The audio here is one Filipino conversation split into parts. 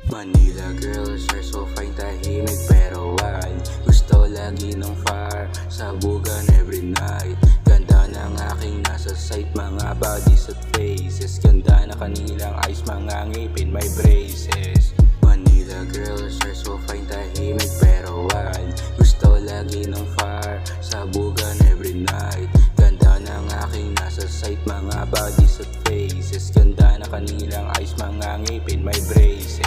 Manila girls are so fine, tahimik pero why gusto lagi ng fire, sabugan every night. Ganda ng aking nasa sight, mga bodies at faces. Ganda na kanilang eyes, mga ngipin, may braces. Manila girls are so fine, tahimik pero why gusto lagi ng fire, sabugan every night. Ganda ng aking nasa sight, mga bodies at faces. Ganda na kanilang eyes, mga ngipin, may braces.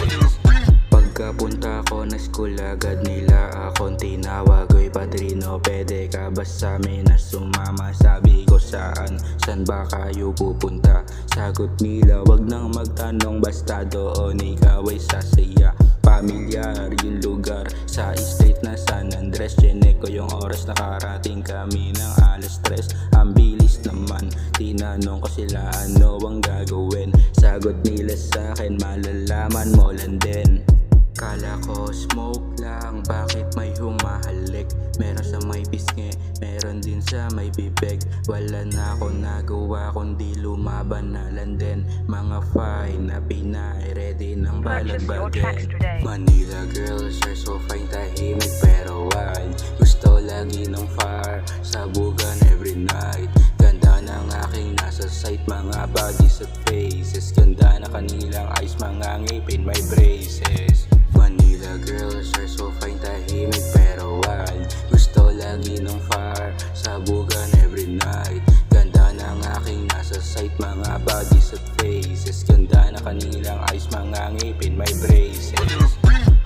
Pagkapunta ko na school, agad nila akong tinawag. Oy padrino, pwede ka ba sa amin na sumama? Sabi ko saan ba kayo pupunta? Sagot nila, wag nang magtanong, basta doon ikaw ay sasaya. Pamilyar yung lugar, sa street na San Andres. Chinek ko yung oras, nakarating kami ng 3:00. Ang bilis naman, tinanong ko sila ano ang gagawin. Sagot nila sa akin, malalaman mo lang din. Kala ko smoke lang, bakit may humahalik? Meron sa may pisngi, meron din sa may bibig. Wala na ako nagawa kundi lumaban na lang din. Mga fine na Pinay, ready ng balagbagan. Manila girls are so fine, tahimik pero why gusto lagi ng fire, sabugan every night. Ganda ng aking nasa sight, mga bodies at faces. Ganda na kanilang eyes, mga ngipin, may braces. Manila girls are so fine, tahimik pero why gusto lagi ng fire, sabugan every night. Ganda ng aking nasa sight, mga bodies at faces. Ganda na kanilang eyes, mga ngipin, may braces.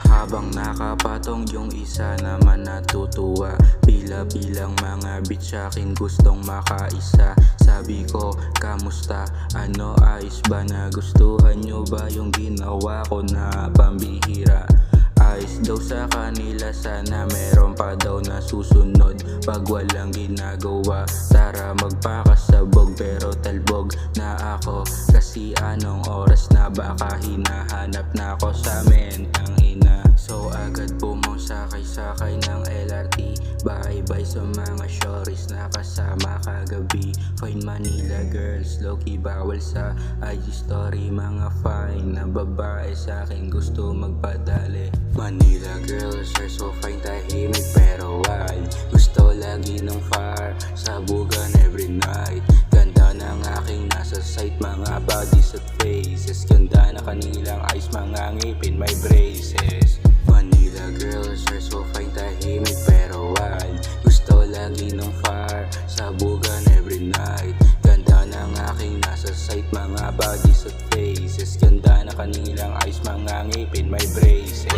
Habang nakapatong yung isa naman natutuwa, bilang mga beats akin gustong makaisa. Sabi ko, kamusta? Ano, ayos ba? Nagustuhan nyo ba yung ginawa ko na pambihira? Ayos daw sa kanila, sana meron pa daw na susunod. Pag walang ginagawa, tara magpakasabog. Pero talbog na ako, kasi anong oras na, baka hinahanap na ako sa mentang ina. So agad sakay ng LRT. Bye-bye sa mga shorties na kasama kagabi. Fine Manila girls, low-key bawal sa IG story. Mga fine na babae sa akin gusto magpadali. Manila girls are so fine, tahimik pero why gusto lagi ng fire, sabugan every night. Ganda ng aking nasa sight, mga bodies at faces. Ganda na kanilang eyes, mga ngipin, may braces. Manila girls are so fine, tahimik pero why gusto lagi ng fire, sabugan every night. Ganda ng aking nasa sight, mga bodies at faces. Ganda na kanilang eyes, mga ngipin, may braces.